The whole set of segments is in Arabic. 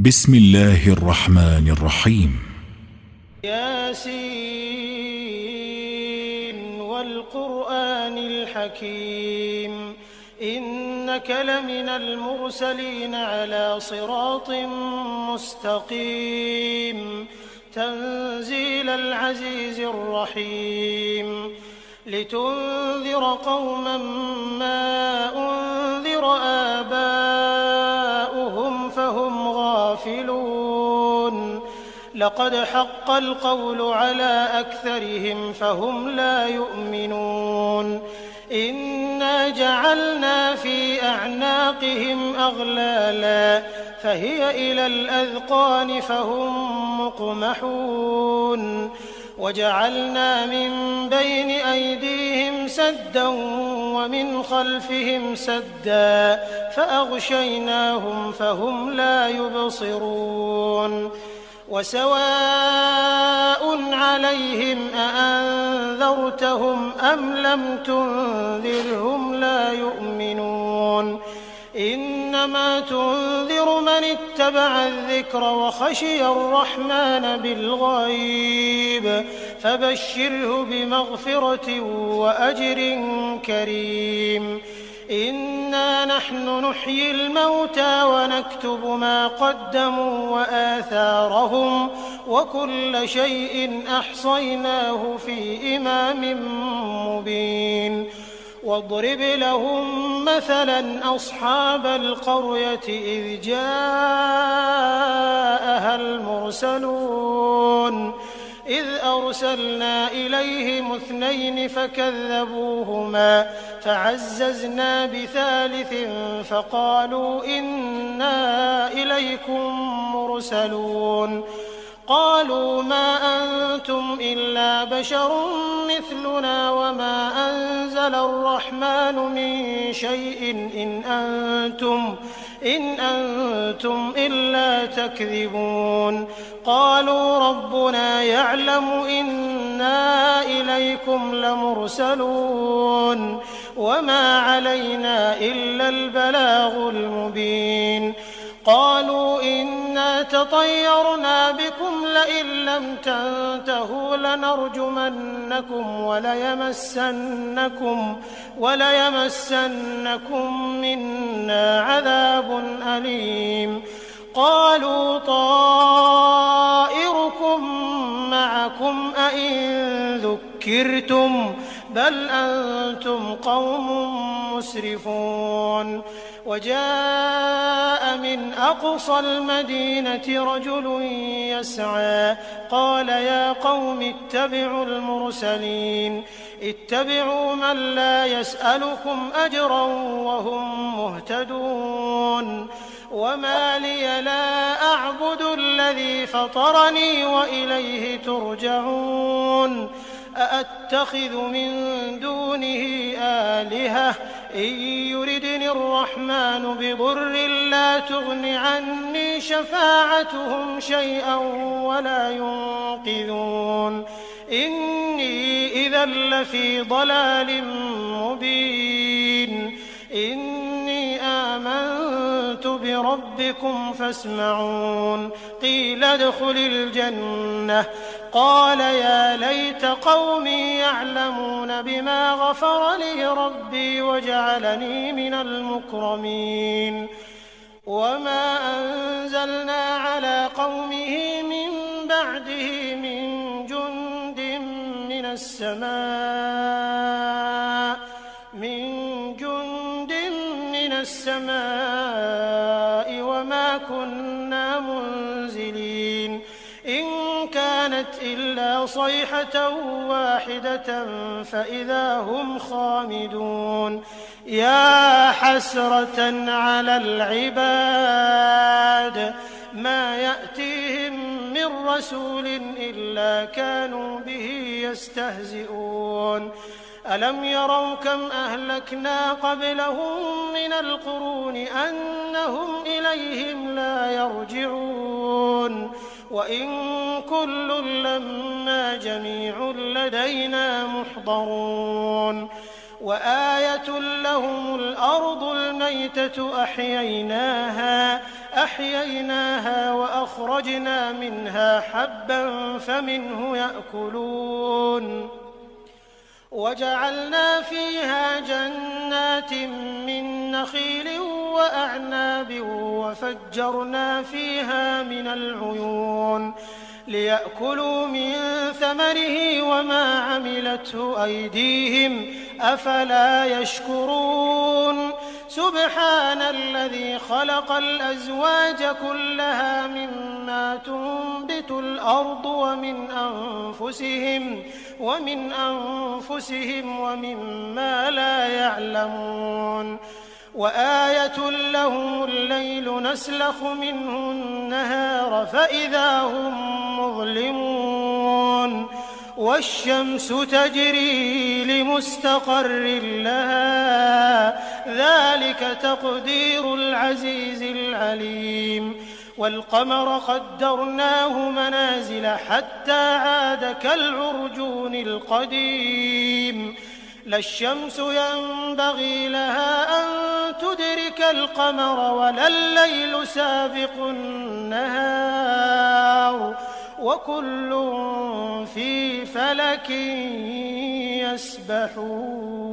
بسم الله الرحمن الرحيم. ياسين والقرآن الحكيم إنك لمن المرسلين على صراط مستقيم تنزيل العزيز الرحيم لتنذر قوما ما أنذر آباؤهم فهم غافلون لقد حق القول على أكثرهم فهم لا يؤمنون إنا جعلنا في أعناقهم أغلالا فهي إلى الأذقان فهم مقمحون وجعلنا من بين أيديهم سدا ومن خلفهم سدا فأغشيناهم فهم لا يبصرون وسواء عليهم أأنذرتهم أم لم تنذرهم لا يؤمنون إنما تنذر من اتبع الذكر وخشي الرحمن بالغيب فبشره بمغفرة وأجر كريم إنا نحن نحيي الموتى ونكتب ما قدموا وآثارهم وكل شيء أحصيناه في إمام مبين واضرب لهم مثلا أصحاب القرية إذ جاءها المرسلون إذ أرسلنا إليهم 2 فكذبوهما فعززنا بثالث فقالوا إنا إليكم مرسلون قالوا ما أنتم إلا بشر مثلنا وما أنزل الرحمن من شيء إن أنتم إلا تكذبون قالوا ربنا يعلم إنا إليكم لمرسلون وما علينا إلا البلاغ المبين قالوا إنا تطيرنا بكم لئن لم تنتهوا لنرجمنكم وليمسنكم منا عذاب أليم قالوا طائركم معكم أئن ذكرتم بل أنتم قوم مسرفون وجاء من أقصى المدينة رجل يسعى قال يا قوم اتبعوا المرسلين اتبعوا من لا يسألكم أجرا وهم مهتدون وما لي لا أعبد الذي فطرني وإليه ترجعون أأتخذ من دونه آلهة إن يردني الرحمن بضر لا تغن عني شفاعتهم شيئا ولا ينقذون إني إذا لفي ضلال مبين إني آمنت بربكم فاسمعون قيل ادخل الجنة قال يا ليت قومي يعلمون بما غفر لي ربي وجعلني من المكرمين وما أنزلنا على قومه من بعده من جند من السماء وما كنا منزلين إن كانت إلا صيحة واحدة فإذا هم خامدون يا حسرة على العباد ما يأتيهم من رسول إلا كانوا به يستهزئون ألم يروا كم أهلكنا قبلهم من القرون أنهم إليهم لا يرجعون وإن كل لما جميع لدينا محضرون وآية لهم الأرض الميتة أحييناها فأخرجنا منها حبا فمنه يأكلون وجعلنا فيها جنات من نخيل وأعناب وفجرنا فيها من العيون ليأكلوا من ثمره وما عملته أيديهم أفلا يشكرون سبحان الذي خلق الأزواج كلها مما تنبت الأرض ومن أنفسهم ومما لا يعلمون وآية لهم الليل نسلخ منه النهار فإذا هم مظلمون والشمس تجري لمستقر لها ذلك تقدير العزيز العليم والقمر قدرناه منازل حتى عاد كالعرجون القديم لا الشمس ينبغي لها أن تدرك القمر ولا الليل سابق النهار وكل في فلك يسبحون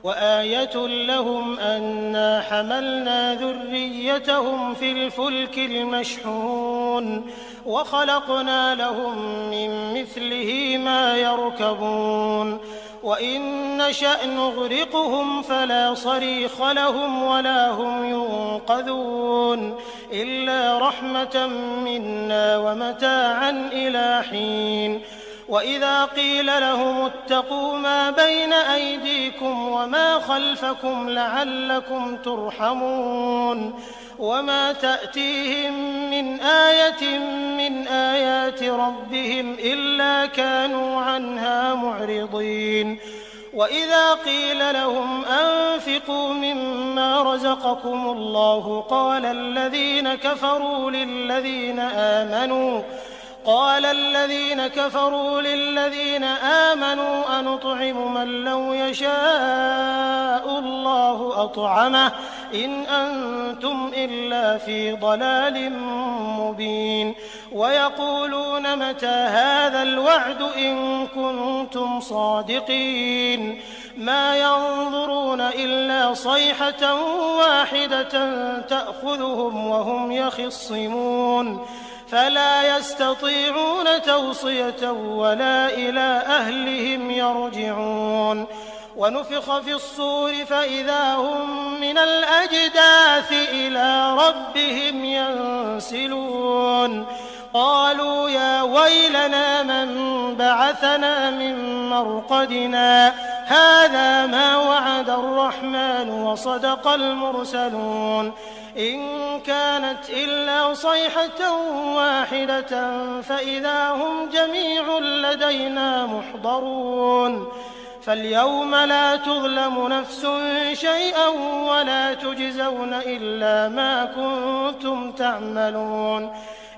وآية لهم أنا حملنا ذريتهم في الفلك المشحون وخلقنا لهم من مثله ما يركبون وإن نشأ نغرقهم فلا صريخ لهم ولا هم ينقذون إلا رحمة منا ومتاعا إلى حين وإذا قيل لهم اتقوا ما بين أيديكم وما خلفكم لعلكم ترحمون وما تأتيهم من آية من آيات ربهم إلا كانوا عنها معرضين وإذا قيل لهم أنفقوا مما رزقكم الله قال الذين كفروا للذين آمنوا أنطعم من لو يشاء الله أطعمه إن أنتم إلا في ضلال مبين ويقولون متى هذا الوعد إن كنتم صادقين ما ينظرون إلا صيحة واحدة تأخذهم وهم يخصمون فلا يستطيعون توصية ولا إلى أهلهم يرجعون ونفخ في الصور فإذا هم من الأجداث إلى ربهم ينسلون قالوا يا ويلنا من بعثنا من مرقدنا هذا ما وعد الرحمن وصدق المرسلون إن كانت إلا صيحة واحدة فإذا هم جميع لدينا محضرون فاليوم لا تظلم نفس شيئا ولا تجزون إلا ما كنتم تعملون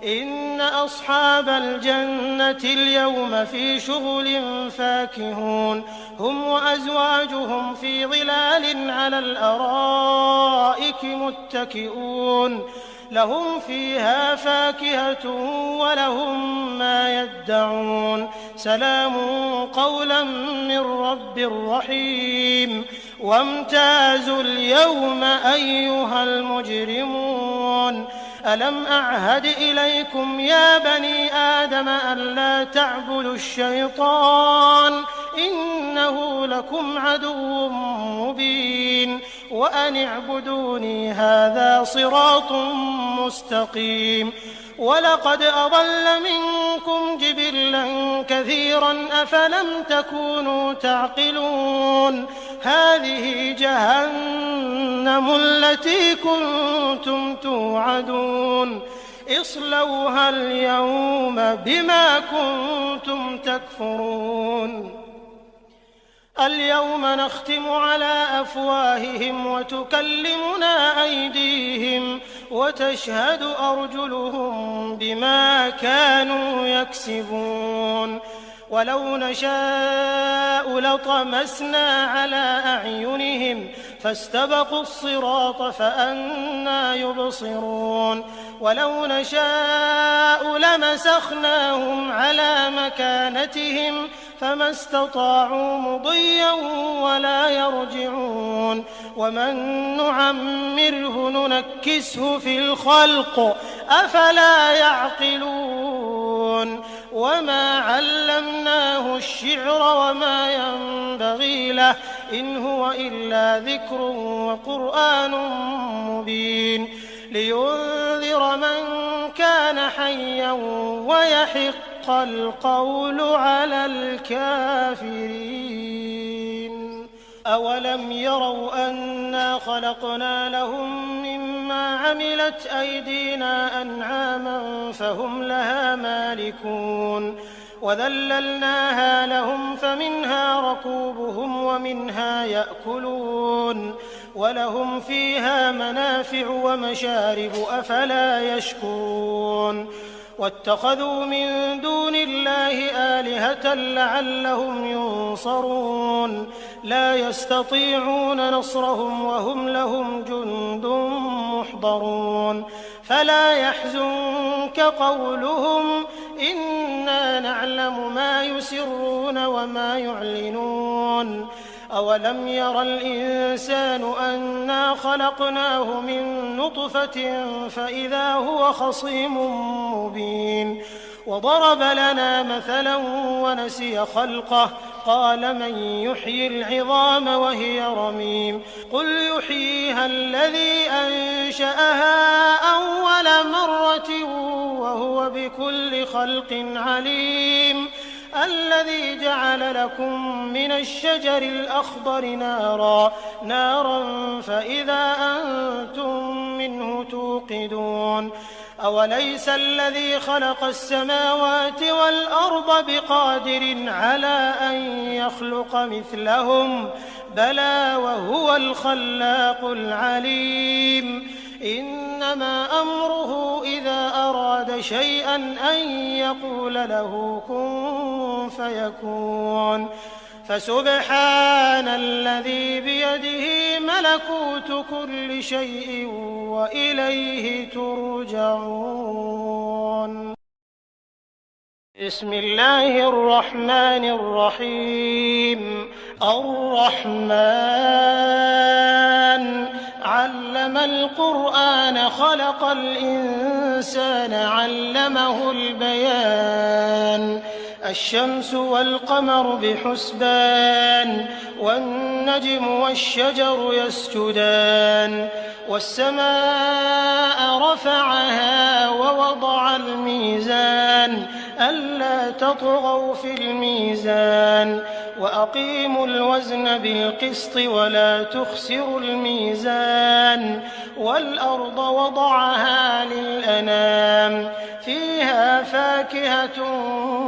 إن أصحاب الجنة اليوم في شغل فاكهون هم وأزواجهم في ظلال على الأرائك متكئون لهم فيها فاكهة ولهم ما يدعون سلام قولا من رب رحيم وامتازوا اليوم أيها المجرمون ألم أعهد إليكم يا بني آدم ألا تعبدوا الشيطان إنه لكم عدو مبين وأن اعبدوني هذا صراط مستقيم ولقد أضل منكم جبلا كثيرا أفلم تكونوا تعقلون هذه جهنم التي كنتم توعدون اصلوها اليوم بما كنتم تكفرون اليوم نختم على أفواههم وتكلمنا أيديهم وتشهد أرجلهم بما كانوا يكسبون ولو نشاء لطمسنا على أعينهم فاستبقوا الصراط فأنى يبصرون ولو نشاء لمسخناهم على مكانتهم فما استطاعوا مضيا ولا يرجعون ومن نعمره ننكسه في الخلق أفلا يعقلون وما علمناه الشعر وما ينبغي له إن هو إلا ذكر وقرآن مبين لينذر من كان حيا ويحق القول على الكافرين أولم يروا أنا خلقنا لهم مما عملت أيدينا أنعاما فهم لها مالكون وذللناها لهم فمنها ركوبهم ومنها يأكلون ولهم فيها منافع ومشارب أفلا يشكرون واتخذوا من دون الله آلهة لعلهم ينصرون لا يستطيعون نصرهم وهم لهم جند محضرون فلا يحزنك قولهم إنا نعلم ما يسرون وما يعلنون أولم ير الإنسان أنا خلقناه من نطفة فإذا هو خصيم مبين وضرب لنا مثلا ونسي خلقه قال من يحيي العظام وهي رميم قل يحييها الذي أنشأها أول مرة وهو بكل خلق عليم الذي جعل لكم من الشجر الأخضر نارا فإذا أنتم منه توقدون أوليس الذي خلق السماوات والأرض بقادر على أن يخلق مثلهم بلى وهو الخلاق العليم إنما أمره إذا أراد شيئا أن يقول له كن فيكون فسبحان الذي بيده ملكوت كل شيء وإليه ترجعون بسم الله الرحمن الرحيم الرحمن علم القرآن خلق الإنسان علمه البيان الشمس والقمر بحسبان والنجم والشجر يسجدان والسماء رفعها ووضع الميزان ألا تطغوا في الميزان وأقيموا الوزن بالقسط ولا تخسروا الميزان والأرض وضعها للأنام فيها فاكهة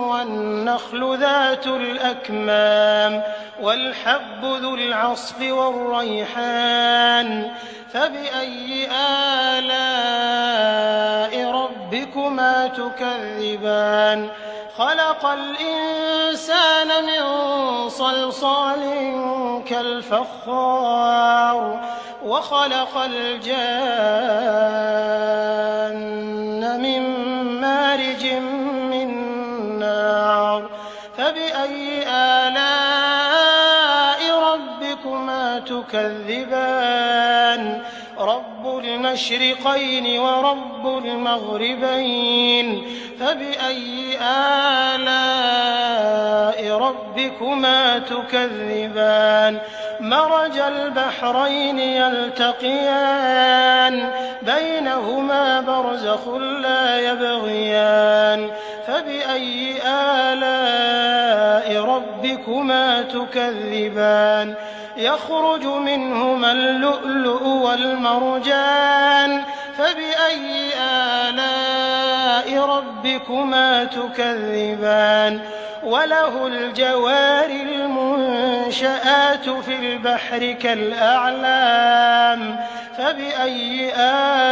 والنخل ذات الأكمام والحب ذو العصف والريحان فبأي آلاء ربكما تكذبان خلق الإنسان من صلصال كالفخار وخلق الجان من مارج من نار فبأي آلاء ربكما تكذبان رب المشرقين ورب المغربين فبأي آلاء ربكما تكذبان مرج البحرين يلتقيان بينهما برزخ لا يبغيان فبأي آلاء ربكما تكذبان يخرج منهما اللؤلؤ والمرجان فبأي آلاء ربكما تكذبان وله الجوار المنشآت في البحر كالأعلام فبأي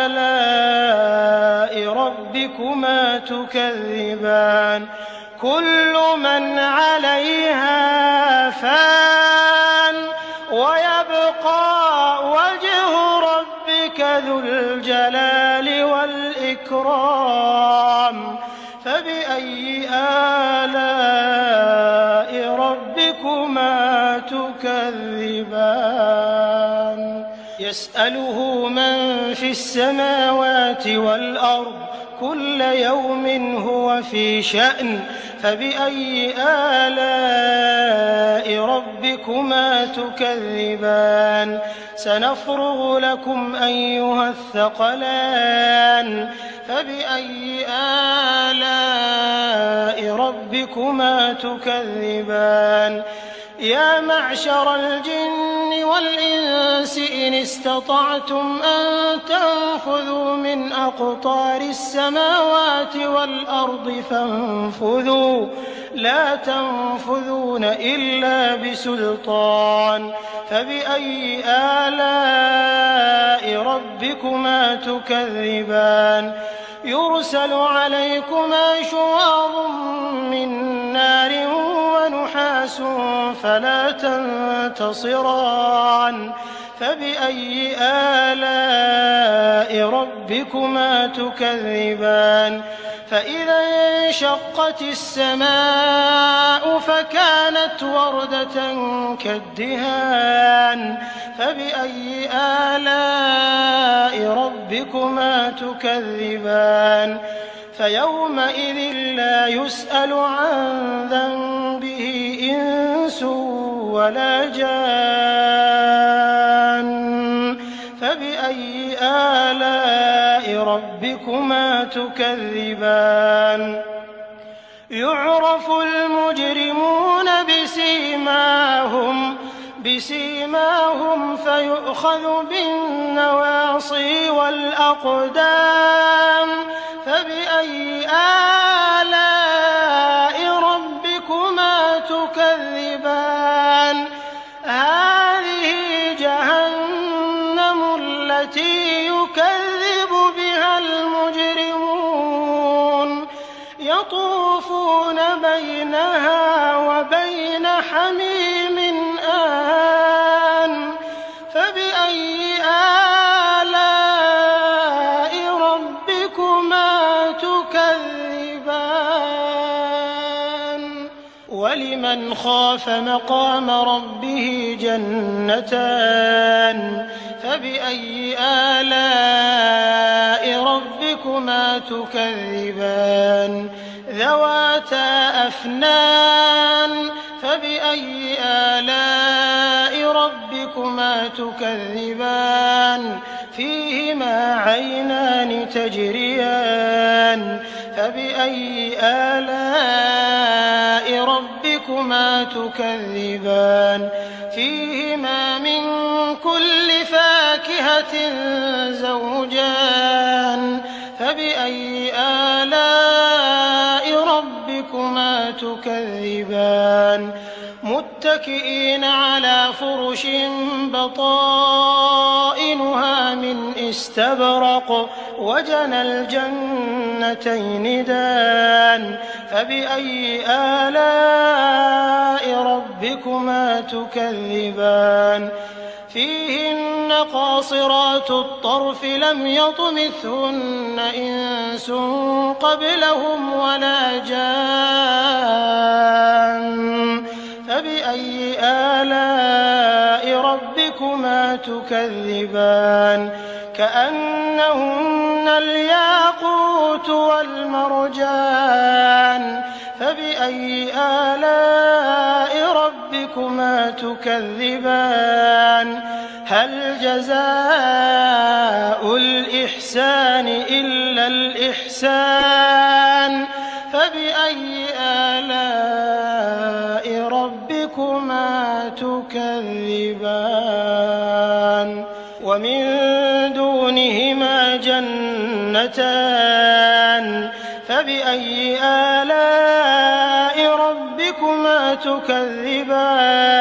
آلاء ربكما تكذبان كل من عليها فان ويبقى وجه ربك ذو الجلال والإكرام والإكرام فبأي آلاء ربكما تكذبان يسأله من في السماوات والأرض كل يوم هو في شأن فبأي آلاء ربكما تكذبان سنفرغ لكم أيها الثقلان فبأي آلاء ربكما تكذبان يا معشر الجن والإنس إن استطعتم أن تنفذوا من أقطار السماوات والأرض فانفذوا لا تنفذون إلا بسلطان فبأي آلاء ربكما تكذبان يرسل عليكما شواظ من نار ونحاس فلا تنتصران فبأي آلاء ربكما تكذبان فإذا انشقت السماء فكانت وردة كالدهان فبأي آلاء ربكما تكذبان فيومئذ لا يسأل عن ذنبه إنس ولا جان فبأي آلاء ربكما تكذبان يعرف المجرمون بسيماهم فيؤخذ بالنواصي والأقدام فبأي آلاء ربكما تكذبان هذه جهنم التي يكذب بها المجرمون يطوفون بينها وبين حميم آن فبأي آلاء ربكما تكذبان ولمن خاف مقام ربه جنتان فبأي آلاء ربكما تكذبان ذواتا أفنان فبأي آلاء ربكما تكذبان فيهما عينان تجريان فبأي آلاء ربكما تكذبان فيهما من كل فاكهة زوجان فبأي آلاء ربكما تكذبان متكئين على فرش بطائنها من استبرق وجنى الجنتين دان فبأي آلاء ربكما تكذبان فيهن قاصرات الطرف لم يطمثهن إنس قبلهم ولا جان فبأي آلاء ربكما تكذبان كأنهن الياقوت والمرجان فبأي آلاء ربكما تكذبان هل جزاء الإحسان إلا الإحسان فبأي آلاء ربكما تكذبان ومن دونهما جنتان فبأي آلاء ربكما تكذبان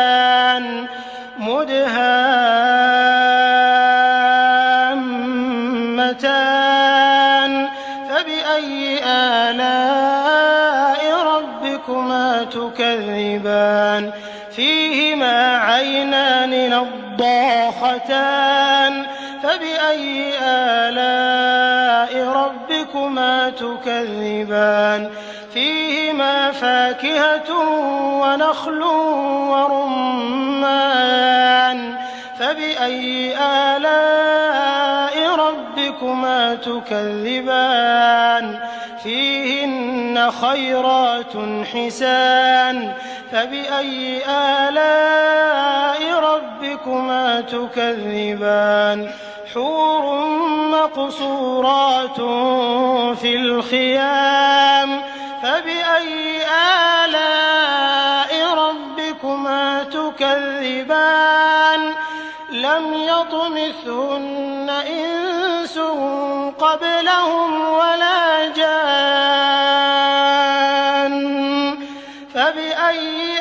مدهامتان فبأي آلاء ربكما تكذبان فيهما عينان نضاختان فبأي آلاء ربكما ربكما تكذبان فيهما فاكهة ونخل ورمان فبأي آلاء ربكما تكذبان فيهن خيرات حسان فبأي آلاء ربكما تكذبان حور مقصورات في الخيام فبأي آلاء ربكما تكذبان لم يطمثهن إنس قبلهم ولا جان فبأي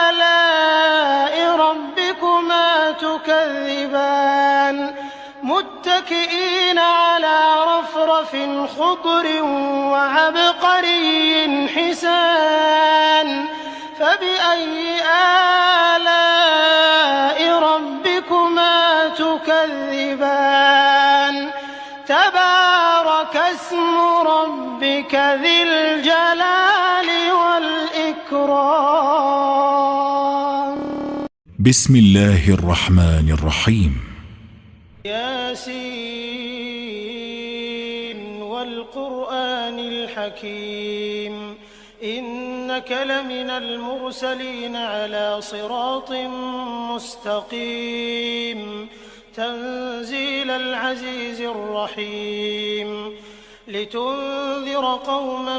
آلاء ربكما تكذبان متكئين على رفرف خضر وعبقري حسان فبأي آلاء ربكما تكذبان تبارك اسم ربك ذي الجلال والإكرام. بسم الله الرحمن الرحيم. ياسين والقرآن الحكيم إنك لمن المرسلين على صراط مستقيم تنزيل العزيز الرحيم لتنذر قوما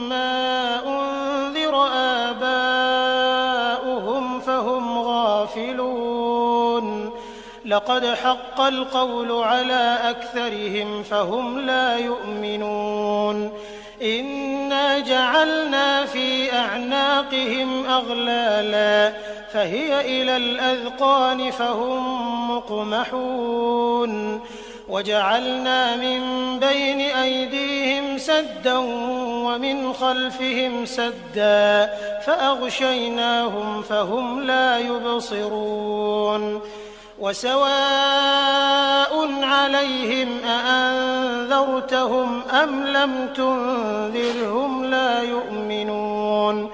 ما أنذر آباؤهم فهم غافلون لقد حق القول على أكثرهم فهم لا يؤمنون إنا جعلنا في أعناقهم أغلالا فهي إلى الأذقان فهم مقمحون وجعلنا من بين أيديهم سدا ومن خلفهم سدا فأغشيناهم فهم لا يبصرون وسواء عليهم أأنذرتهم أم لم تنذرهم لا يؤمنون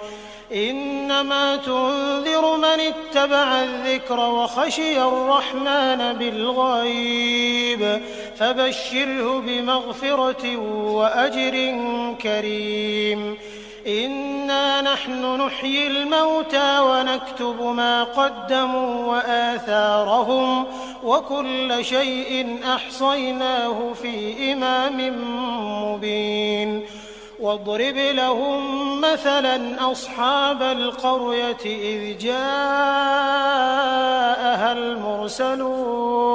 إنما تنذر من اتبع الذكر وخشي الرحمن بالغيب فبشره بمغفرة وأجر كريم إنا نحن نحيي الموتى ونكتب ما قدموا وآثارهم وكل شيء أحصيناه في إمام مبين واضرب لهم مثلا أصحاب القرية إذ جاءها المرسلون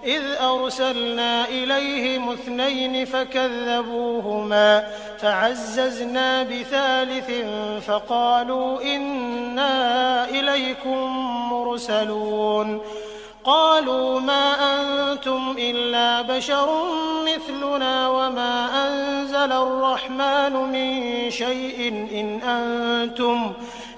إذ أرسلنا إليهم 2 فكذبوهما فعززنا بثالث فقالوا إنا إليكم مرسلون قالوا ما أنتم إلا بشر مثلنا وما أنزل الرحمن من شيء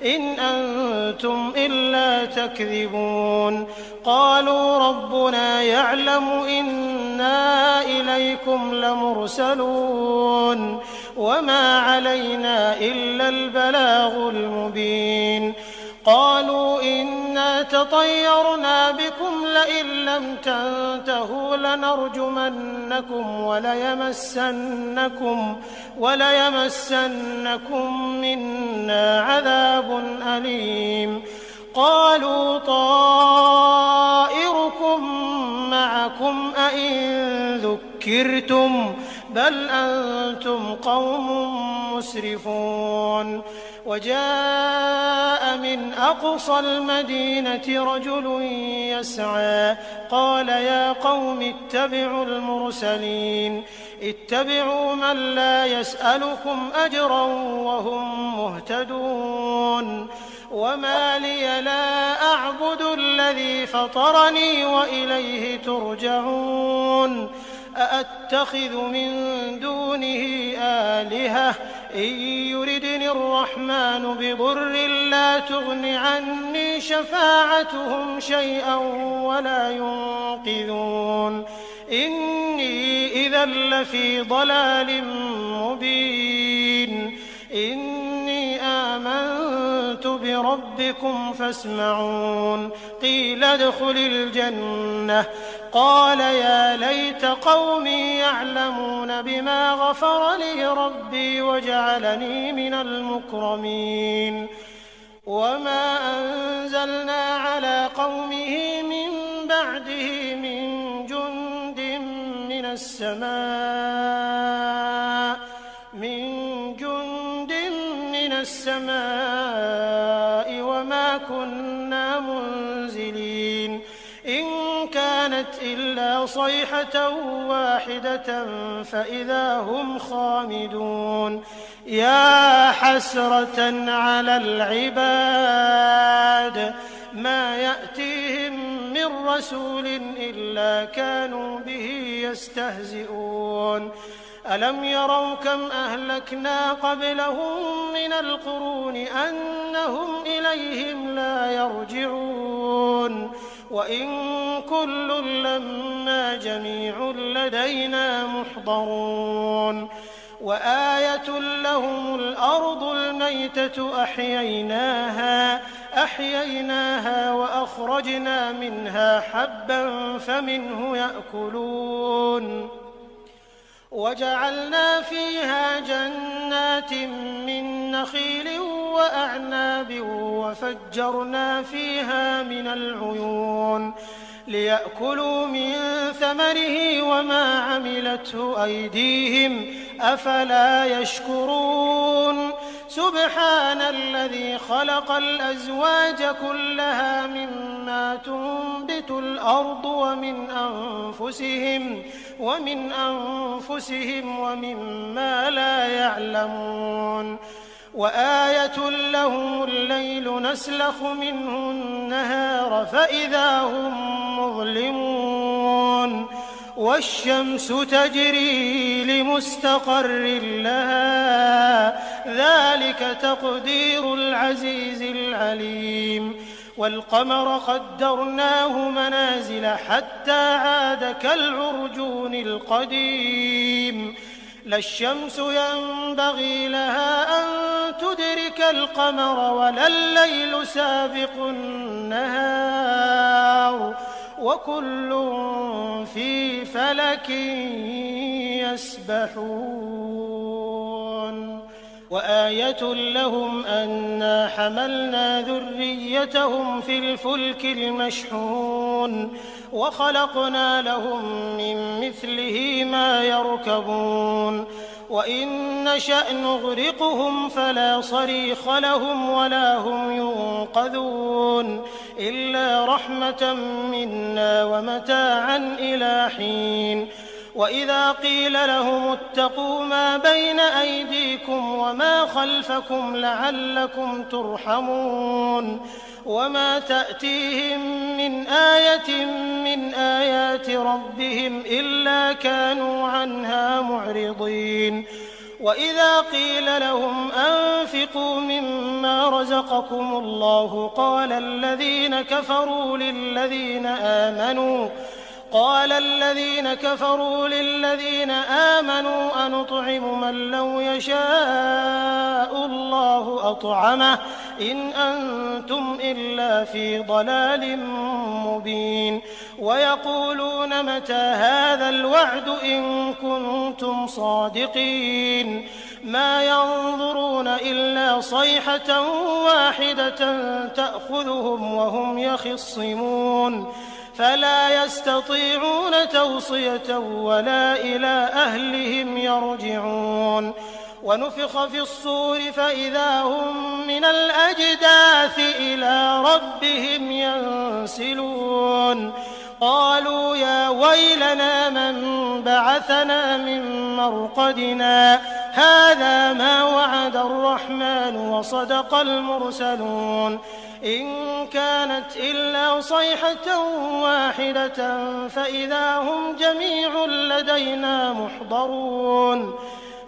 إن أنتم إلا تكذبون قالوا ربنا يعلم إنا إليكم لمرسلون وما علينا إلا البلاغ المبين قالوا إنا تطيرنا بكم لئن لم تنتهوا لنرجمنكم وليمسنكم منا عذاب أليم قالوا طائركم معكم أئن ذكرتم بل أنتم قوم مسرفون وجاء من أقصى المدينة رجل يسعى قال يا قوم اتبعوا المرسلين اتبعوا من لا يسألكم أجرا وهم مهتدون وما لي لا أعبد الذي فطرني وإليه ترجعون أأتخذ من دونه آلهة إن يردني الرحمن بضر لا تغن عني شفاعتهم شيئا ولا ينقذون إني إذا لفي ضلال مبين إني آمنت بربكم فاسمعون قيل ادخل الجنة قال يا ليت قومي يعلمون بما غفر لي ربي وجعلني من المكرمين وما أنزلنا على قومه من بعده من جند من السماء وما كنا منزلين إن كانت إلا صيحة واحدة فإذا هم خامدون يا حسرة على العباد ما يأتيهم من رسول إلا كانوا به يستهزئون ألم يروا كم أهلكنا قبلهم من القرون أنهم إليهم لا يرجعون وإن كل لما جميع لدينا محضرون وآية لهم الأرض الميتة أحييناها وأخرجنا منها حبا فمنه يأكلون وجعلنا فيها جنات من نخيل وأعناب وفجرنا فيها من العيون ليأكلوا من ثمره وما عملته أيديهم أفلا يشكرون سبحان الذي خلق الأزواج كلها مما تنبت الأرض ومن أنفسهم ومما لا يعلمون وآية لهم الليل نسلخ منه النهار فإذا هم مظلمون والشمس تجري لمستقر لها ذلك تقدير العزيز العليم والقمر قدرناه منازل حتى عاد كالعرجون القديم لا الشمس ينبغي لها أن تدرك القمر ولا الليل سابق النهار وكل في فلك يسبحون وآية لهم أنا حملنا ذريتهم في الفلك المشحون وخلقنا لهم من مثله ما يركبون وإن نشأ نغرقهم فلا صريخ لهم ولا هم ينقذون إلا رحمة منا ومتاعا إلى حين وإذا قيل لهم اتقوا ما بين أيديكم وما خلفكم لعلكم ترحمون وما تأتيهم من آية من آيات ربهم إلا كانوا عنها معرضين وإذا قيل لهم أنفقوا مما رزقكم الله قال الذين كفروا للذين آمنوا أنطعم من لو يشاء الله أطعمه إن أنتم إلا في ضلال مبين ويقولون متى هذا الوعد إن كنتم صادقين ما ينظرون إلا صيحة واحدة تأخذهم وهم يخصمون فلا يستطيعون توصية ولا إلى أهلهم يرجعون ونفخ في الصور فإذا هم من الأجداث إلى ربهم ينسلون قالوا يا ويلنا من بعثنا من مرقدنا هذا ما وعد الرحمن وصدق المرسلون إن كانت إلا صيحة واحدة فإذا هم جميع لدينا محضرون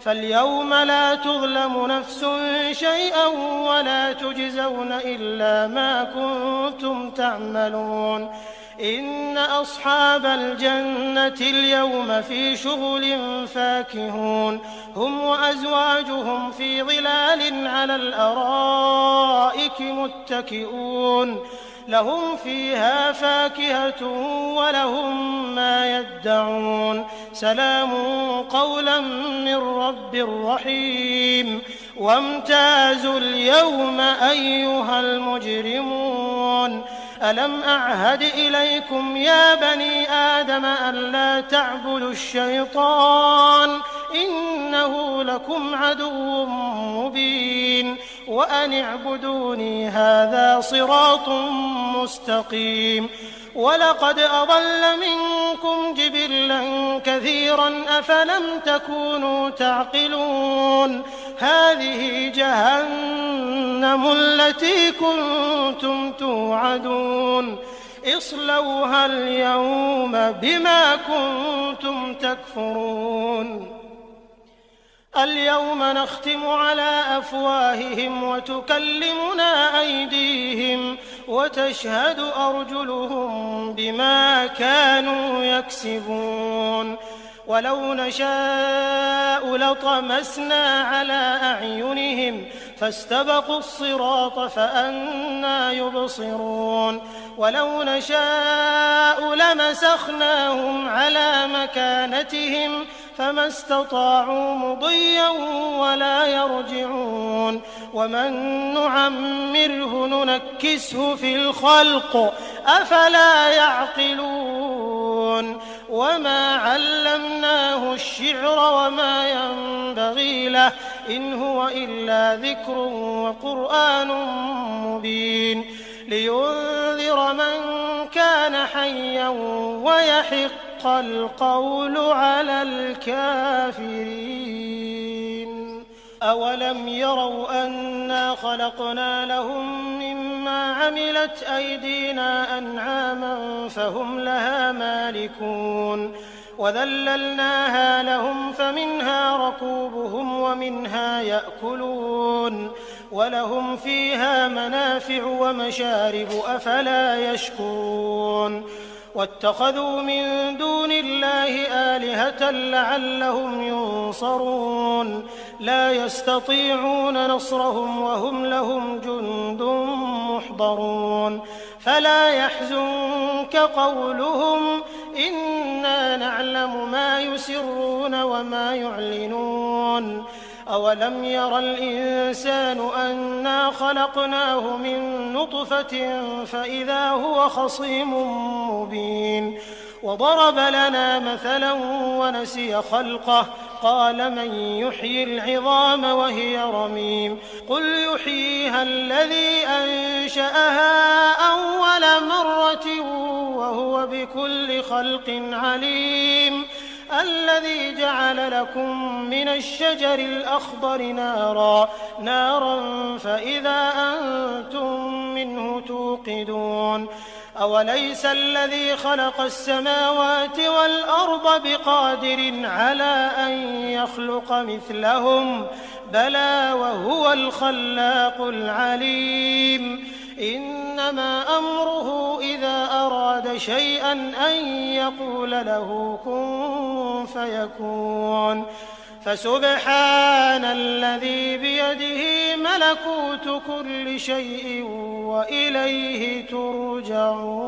فاليوم لا تظلم نفس شيئا ولا تجزون إلا ما كنتم تعملون إن أصحاب الجنة اليوم في شغل فاكهون هم وأزواجهم في ظلال على الأرائك متكئون لهم فيها فاكهة ولهم ما يدعون سلام قولا من رب رحيم وامتازوا اليوم أيها المجرمون ألم أعهد إليكم يا بني آدم ألا تعبدوا الشيطان إنه لكم عدو مبين وأن اعبدوني هذا صراط مستقيم ولقد أضل منكم جبلا كثيرا أفلم تكونوا تعقلون هذه جهنم التي كنتم توعدون اصلوها اليوم بما كنتم تكفرون اليوم نختم على أفواههم وتكلمنا أيديهم وتشهد أرجلهم بما كانوا يكسبون ولو نشاء لطمسنا على أعينهم فاستبقوا الصراط فأنى يبصرون ولو نشاء لمسخناهم على مكانتهم فما استطاعوا مضيا ولا يرجعون ومن نعمره ننكسه في الخلق أفلا يعقلون وما علمناه الشعر وما ينبغي له إن هو إلا ذكر وقرآن مبين لينذر من كان حيا ويحق القول على الكافرين أولم يروا أنا خلقنا لهم مما عملت أيدينا أنعاما فهم لها مالكون وذللناها لهم فمنها ركوبهم ومنها يأكلون ولهم فيها منافع ومشارب أفلا يشكرون واتخذوا من دون الله آلهة لعلهم ينصرون لا يستطيعون نصرهم وهم لهم جند محضرون فلا يحزنك قولهم إنا نعلم ما يسرون وما يعلنون أولم ير الإنسان أنا خلقناه من نطفة فإذا هو خصيم مبين وضرب لنا مثلا ونسي خلقه قال من يحيي العظام وهي رميم قل يحييها الذي أنشأها أول مرة وهو بكل خلق عليم الذي جعل لكم من الشجر الأخضر نارا فإذا أنتم منه توقدون أوليس الذي خلق السماوات والأرض بقادر على أن يخلق مثلهم بلى وهو الخلاق العليم إنما أمره إذا أراد شيئا أن يقول له كن فيكون فسبحان الذي بيده ملكوت كل شيء وإليه ترجعون